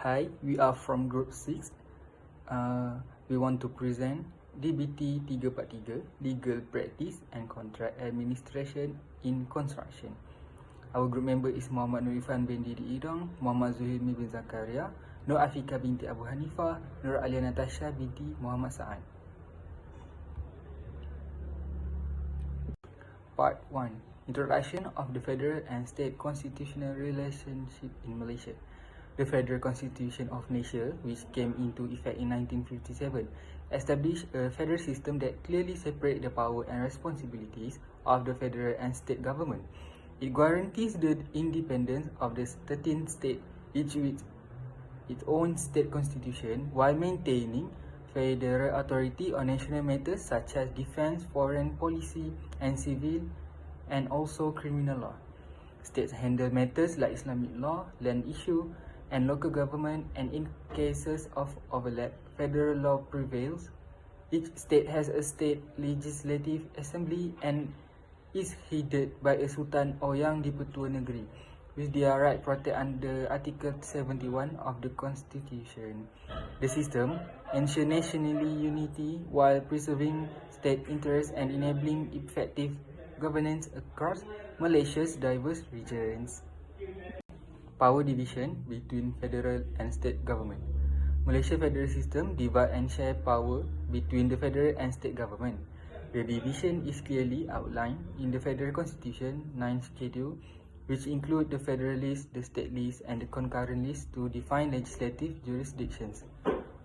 Hi, we are from Group 6. We want to present DBT 343, Legal Practice and Contract Administration in Construction. Our group member is Muhammad Nur Irfan bin Didi Idong, Muhammad Zuhilmi bin Zakaria, Nur Afika binti Abu Hanifah, Nur Alia Natasha binti Muhammad Sa'ad. Part 1. Introduction of the Federal and State Constitutional Relationship in Malaysia. The Federal Constitution of Malaysia, which came into effect in 1957, established a federal system that clearly separates the power and responsibilities of the federal and state government. It guarantees the independence of the 13 states, each with its own state constitution, while maintaining federal authority on national matters such as defense, foreign policy, and civil, and also criminal law. States handle matters like Islamic law, land issue, and local government, and in cases of overlap, federal law prevails. Each state has a state legislative assembly and is headed by a sultan or yang di-Pertua Negeri, with their right protected under Article 71 of the Constitution. The system ensures national unity while preserving state interests and enabling effective governance across Malaysia's diverse regions. Power division between federal and state government. Malaysia federal system divide and share power between the federal and state government. The division is clearly outlined in the Federal Constitution 9 Schedule, which include the federal list, the state list, and the concurrent list to define legislative jurisdictions.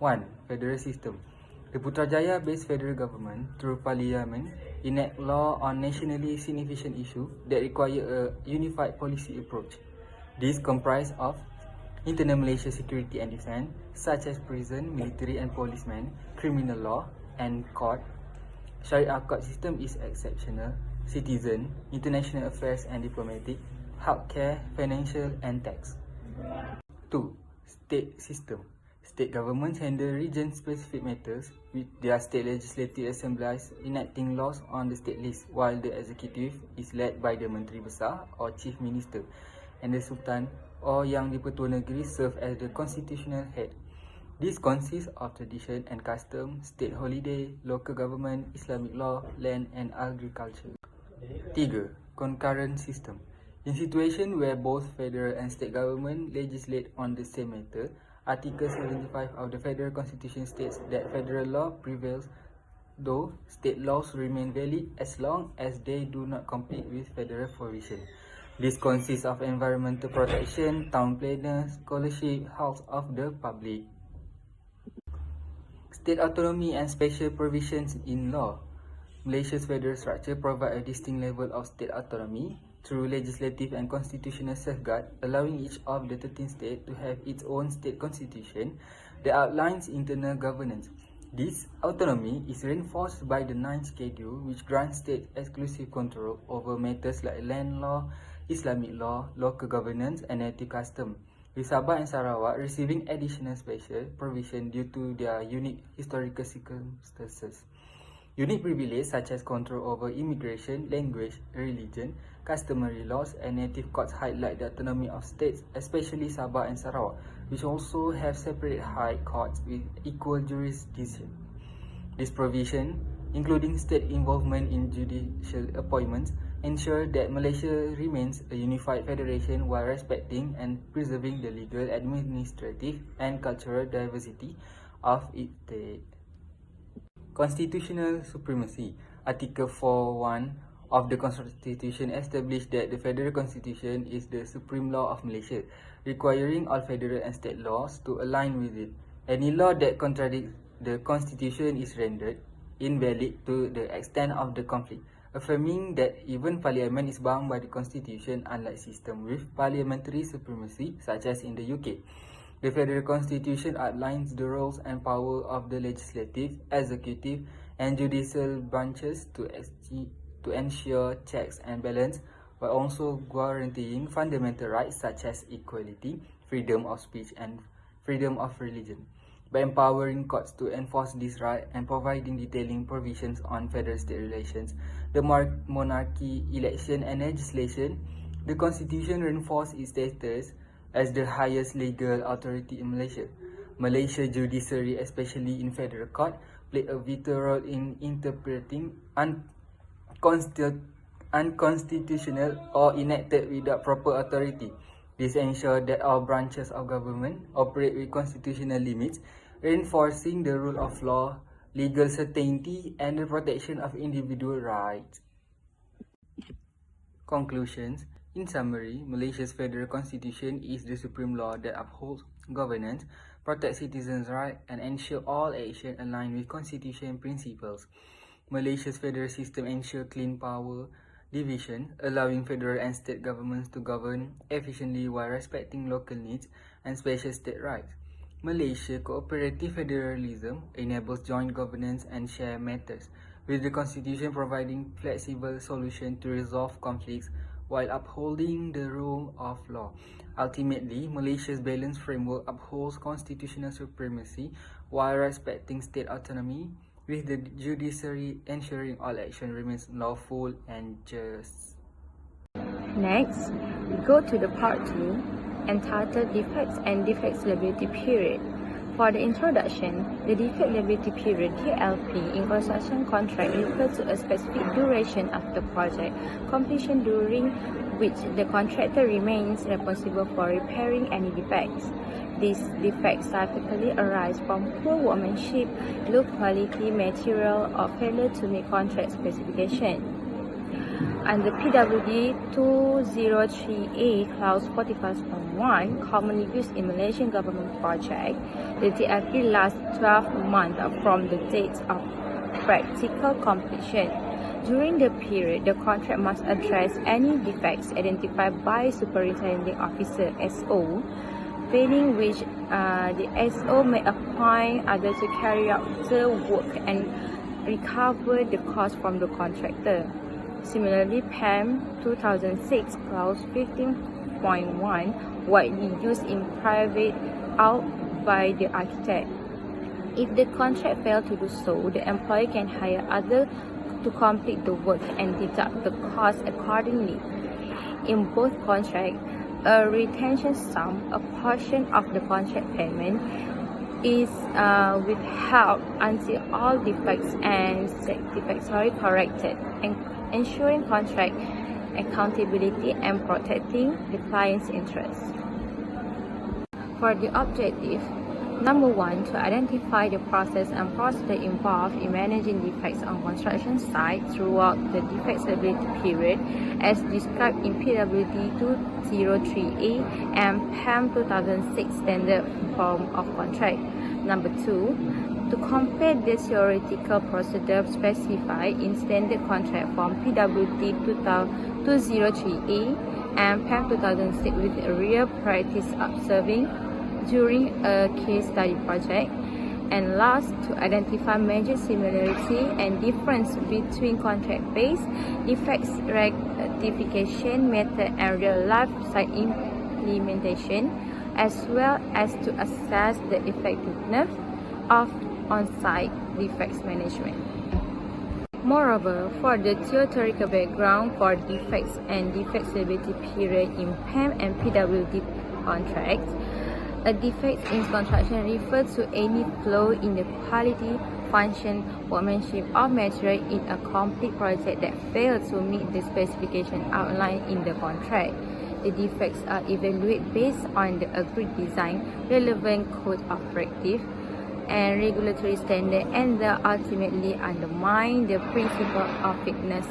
1. Federal system. The Putrajaya-based federal government, through parliament, enact law on nationally significant issues that require a unified policy approach. These comprise of internal Malaysia security and defense, such as prison, military and policemen, criminal law, and court. Sharia court system is exceptional, citizen, international affairs and diplomatic, healthcare, financial and tax. 2. State system. State governments handle region-specific matters with their state legislative assemblies enacting laws on the state list, while the executive is led by the Menteri Besar or Chief Minister, and the Sultan or Yang di-Pertua Negeri serve as the constitutional head. This consists of tradition and custom, state holiday, local government, Islamic law, land and agriculture. 3. Concurrent system. In situations where both federal and state government legislate on the same matter, Article 75 of the Federal Constitution states that federal law prevails, though state laws remain valid as long as they do not compete with federal provision. This consists of environmental protection, town planners, scholarship, health of the public. State autonomy and special provisions in law. Malaysia's federal structure provides a distinct level of state autonomy through legislative and constitutional safeguard, allowing each of the 13 states to have its own state constitution that outlines internal governance. This autonomy is reinforced by the 9th Schedule, which grants states exclusive control over matters like land law, Islamic law, local governance, and native custom, with Sabah and Sarawak receiving additional special provision due to their unique historical circumstances. Unique privileges such as control over immigration, language, religion, customary laws, and native courts highlight the autonomy of states, especially Sabah and Sarawak, which also have separate high courts with equal jurisdiction. This provision, including state involvement in judicial appointments, ensure that Malaysia remains a unified federation while respecting and preserving the legal, administrative, and cultural diversity of its state. Constitutional supremacy. Article 4.1 of the Constitution established that the Federal Constitution is the supreme law of Malaysia, requiring all federal and state laws to align with it. Any law that contradicts the Constitution is rendered invalid to the extent of the conflict, affirming that even Parliament is bound by the Constitution, unlike system with parliamentary supremacy such as in the UK. The Federal Constitution outlines the roles and power of the legislative, executive, and judicial branches to ensure checks and balance, while also guaranteeing fundamental rights such as equality, freedom of speech, and freedom of religion. By empowering courts to enforce this right and providing detailing provisions on federal-state relations, the monarchy, election, and legislation, the Constitution reinforces its status as the highest legal authority in Malaysia. Malaysia judiciary, especially in federal court, play a vital role in interpreting unconstitutional or enacted without proper authority. This ensures that all branches of government operate with constitutional limits, reinforcing the rule of law, legal certainty, and the protection of individual rights. Conclusions. In summary, Malaysia's federal constitution is the supreme law that upholds governance, protects citizens' rights, and ensures all action align with constitution principles. Malaysia's federal system ensures clean power division, allowing federal and state governments to govern efficiently while respecting local needs and special state rights. Malaysia cooperative federalism enables joint governance and shared matters, with the constitution providing flexible solutions to resolve conflicts while upholding the rule of law. Ultimately, Malaysia's balanced framework upholds constitutional supremacy while respecting state autonomy, with the judiciary ensuring all action remains lawful and just. Next, we go to the part 2, entitled Defects and Defects Liability Period. For the introduction, the defect liability period (DLP) in construction contract refers to a specific duration of the project completion during which the contractor remains responsible for repairing any defects. These defects typically arise from poor workmanship, low quality material, or failure to meet contract specification. Under PWD 203A Clause 45.1, commonly used in Malaysian government project, the DLP lasts 12 months from the date of practical completion. During the period, the contract must address any defects identified by Superintending Officer (SO), failing which the SO may appoint others to carry out the work and recover the cost from the contractor. Similarly, PAM 2006 Clause 15.1, widely used in private out by the architect. If the contract fails to do so, the employer can hire others to complete the work and deduct the cost accordingly. In both contracts, a retention sum, a portion of the contract payment, is withheld until all defects are corrected, and ensuring contract accountability and protecting the client's interests. For the objective, number 1, to identify the process and procedure involved in managing defects on construction site throughout the defects liability period as described in PWD 203A and PAM 2006 Standard Form of Contract. Number 2, to compare the theoretical procedure specified in Standard Contract Form PWD 203A and PAM 2006 with real practice observing during a case study project. And last, to identify major similarity and difference between contract-based defects rectification method and real-life site implementation, as well as to assess the effectiveness of on-site defects management. Moreover, for the theoretical background for defects and defects liability period in PAM and PWD contracts, a defect in construction refers to any flaw in the quality, function, workmanship, or material in a complete project that fails to meet the specification outlined in the contract. The defects are evaluated based on the agreed design, relevant code of practice, and regulatory standard, and they ultimately undermine the principle of fitness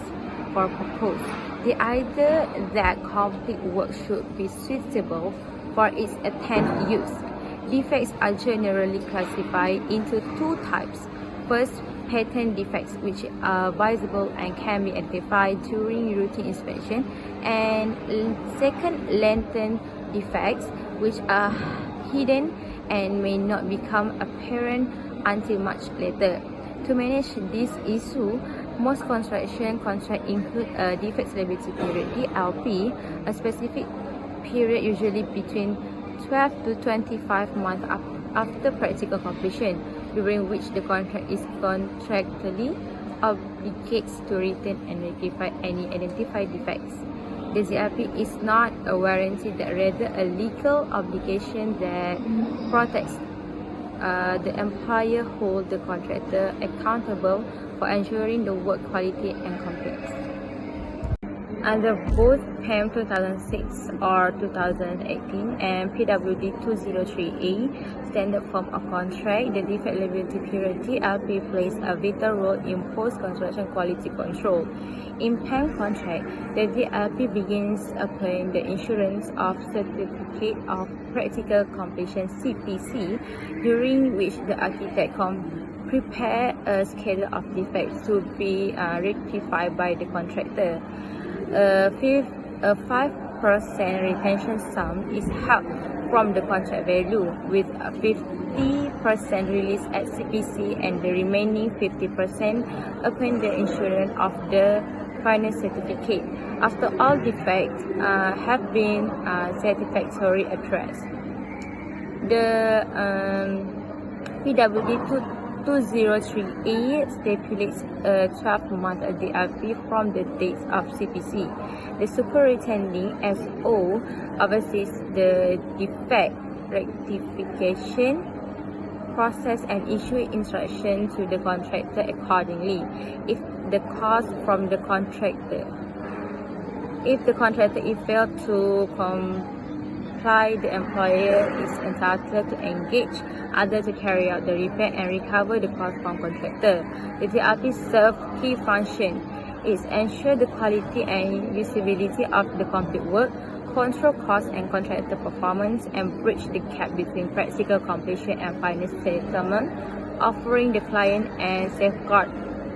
for purpose. The idea that complete work should be suitable for its intended use. Defects are generally classified into 2 types. First, patent defects, which are visible and can be identified during routine inspection, and second, latent defects, which are hidden and may not become apparent until much later. To manage this issue, most construction contracts include a defects liability period (DLP), a specific period usually between 12 to 25 months after practical completion, during which the contract is contractually obligated to retain and rectify any identified defects. The ZRP is not a warranty, but rather a legal obligation that protects the employer hold the contractor accountable for ensuring the work quality and completeness. Under both PAM 2006 or 2018 and PWD 203A standard form of contract, the defect liability period DLP plays a vital role in post-construction quality control. In PAM contract, the DLP begins upon the issuance of Certificate of Practical Completion (CPC), during which the architect prepare a schedule of defects to be rectified by the contractor. A 5% retention sum is held from the contract value, with a 50% released at CPC and the remaining 50% upon the issuance of the final certificate, after all defects have been satisfactorily addressed. The PWD 203A stipulates a 12-month DLP from the date of CPC. The superintending SO oversees the defect rectification process and issue instruction to the contractor accordingly. If the contractor is failed to comply, the employer is entitled to engage others to carry out the repair and recover the cost from contractor. The DLP serves key function is ensure the quality and usability of the complete work, control cost and contractor performance, and bridge the gap between practical completion and final settlement, offering the client and safeguard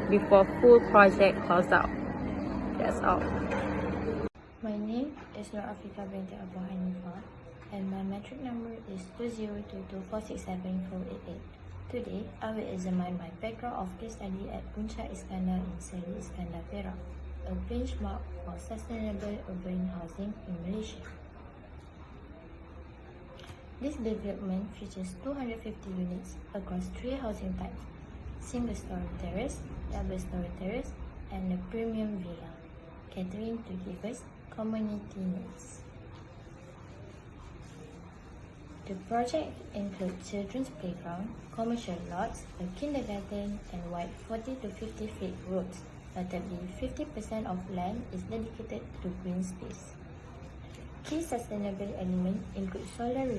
before full project closeout. That's all. My name is Nur Afrika binti Abu Hanifah, and my metric number is 2022467488. Today, I will examine my background of case study at Puncak Iskandar in Seri Iskandar, Perak, a benchmark for sustainable urban housing in Malaysia. This development features 250 units across 3 housing types: single-story terrace, double-story terrace, and a premium villa, catering to diverse community needs. The project includes children's playground, commercial lots, a kindergarten, and wide 40 to 50 feet roads. Notably, 50% of land is dedicated to green space. Key sustainable elements include solar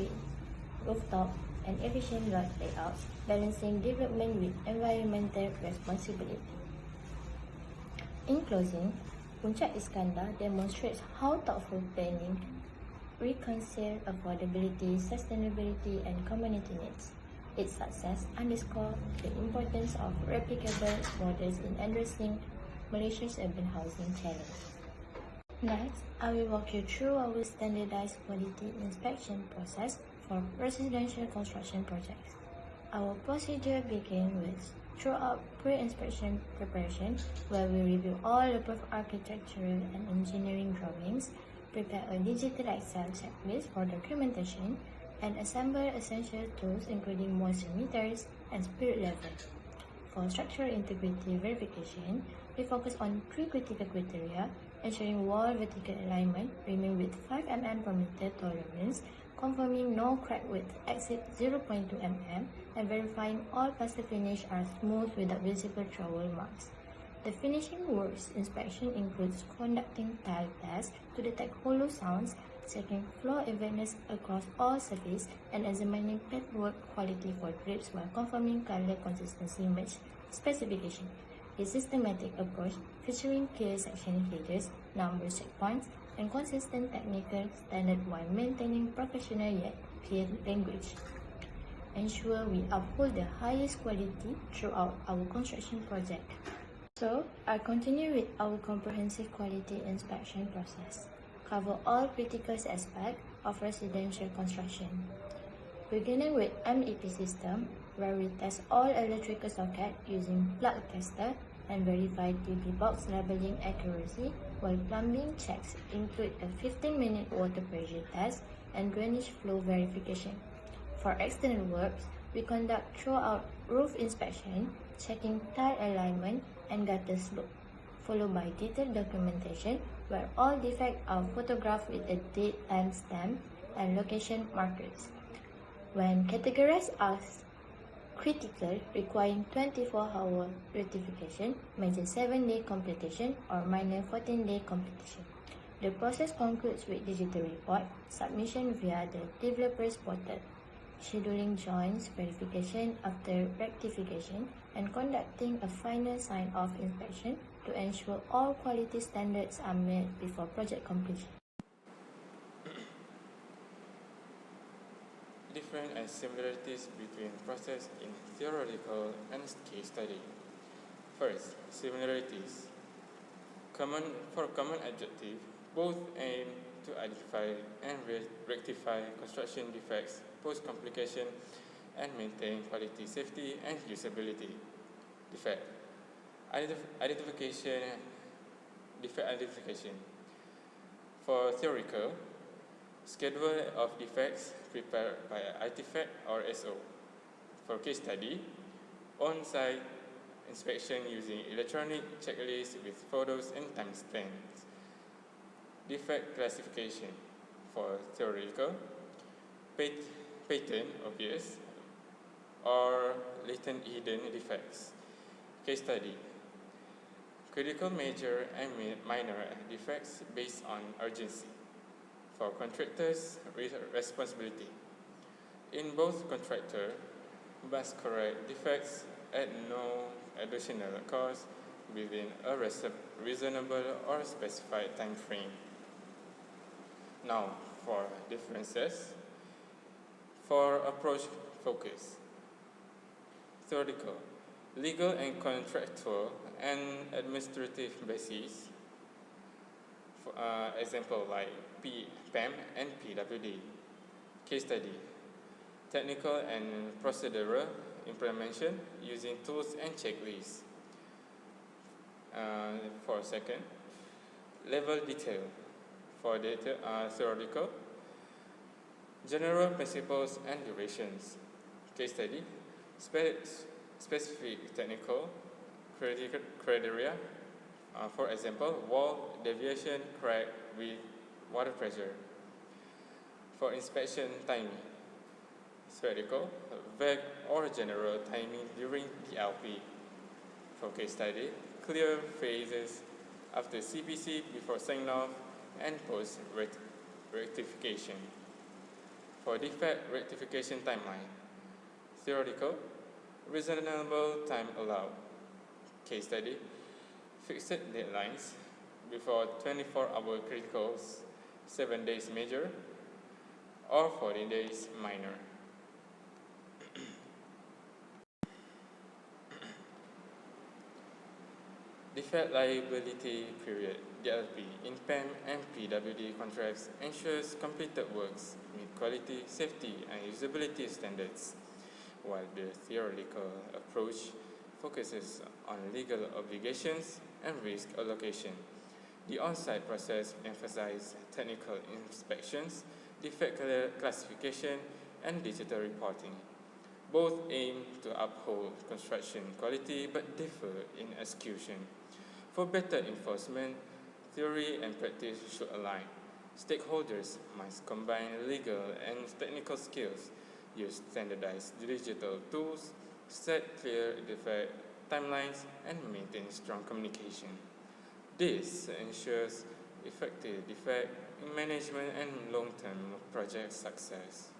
rooftop and efficient lot layouts, balancing development with environmental responsibility. In closing, Puncak Iskandar demonstrates how thoughtful planning reconcile affordability, sustainability, and community needs. Its success underscores the importance of replicable models in addressing Malaysia's urban housing challenge. Next, I will walk you through our standardized quality inspection process for residential construction projects. Our procedure begins with throughout pre-inspection preparation, where we review all above architectural and engineering drawings, prepare a digital Excel checklist for documentation, and assemble essential tools including moisture meters and spirit level. For structural integrity verification, we focus on 3 critical criteria: ensuring wall vertical alignment remain with 5 mm per meter tolerance, confirming no crack width exceed 0.2 mm, and verifying all plaster finish are smooth without visible trowel marks. The finishing works inspection includes conducting tile tests to detect hollow sounds, checking floor evenness across all surfaces, and examining paintwork quality for drips while confirming color consistency match specification. A systematic approach featuring clear section headers, number checkpoints, and consistent technical standard while maintaining professional yet clear language. Ensure we uphold the highest quality throughout our construction project. So, I continue with our comprehensive quality inspection process. Cover all critical aspects of residential construction. Beginning with MEP system, where we test all electrical sockets using plug tester and verify DB box labeling accuracy, while plumbing checks include a 15-minute water pressure test and drainage flow verification. For external works, we conduct throughout roof inspection, checking tile alignment and gutter slope, followed by detailed documentation where all defects are photographed with a date and stamp and location markers. When categorized as critical, requiring 24-hour rectification, major 7-day completion, or minor 14-day completion. The process concludes with digital report, submission via the developer's portal, scheduling joins verification after rectification, and conducting a final sign-off inspection to ensure all quality standards are met before project completion. Different and similarities between process in theoretical and case study. First, similarities. For common objective, both aim to identify and rectify construction defects, post-complication, and maintain quality, safety, and usability. Defect identification. Defect identification. For theoretical, schedule of defects prepared by Artifact or SO. For case study, on-site inspection using electronic checklists with photos and timestamps. Defect classification. For theoretical, patent obvious or latent hidden defects. Case study, critical major and minor defects based on urgency. For contractors' responsibility. In both contractor must correct defects at no additional cost within a reasonable or specified time frame. Now, for differences. For approach focus. Theoretical, legal and contractual and administrative basis. For, example like PAM and PWD. Case study, technical and procedural implementation using tools and checklists. For second, level detail. For theoretical, general principles and durations. Case study, specific technical criteria. For example, wall deviation crack with water pressure. For inspection timing, theoretical, vague or general timing during DLP. For case study, clear phases after CPC before sign-off and post-rectification. For defect rectification timeline, theoretical, reasonable time allowed. Case study, fixed deadlines before 24-hour criticals, 7 days major, or 14 days minor. Defect liability period, DLP, in PAM and PWD contracts ensures completed works meet quality, safety, and usability standards, while the theoretical approach focuses on legal obligations and risk allocation. The on-site process emphasizes technical inspections, defect classification, and digital reporting. Both aim to uphold construction quality but differ in execution. For better enforcement, theory and practice should align. Stakeholders must combine legal and technical skills, use standardized digital tools, set clear defect timelines, and maintain strong communication. This ensures effective defect management and long-term project success.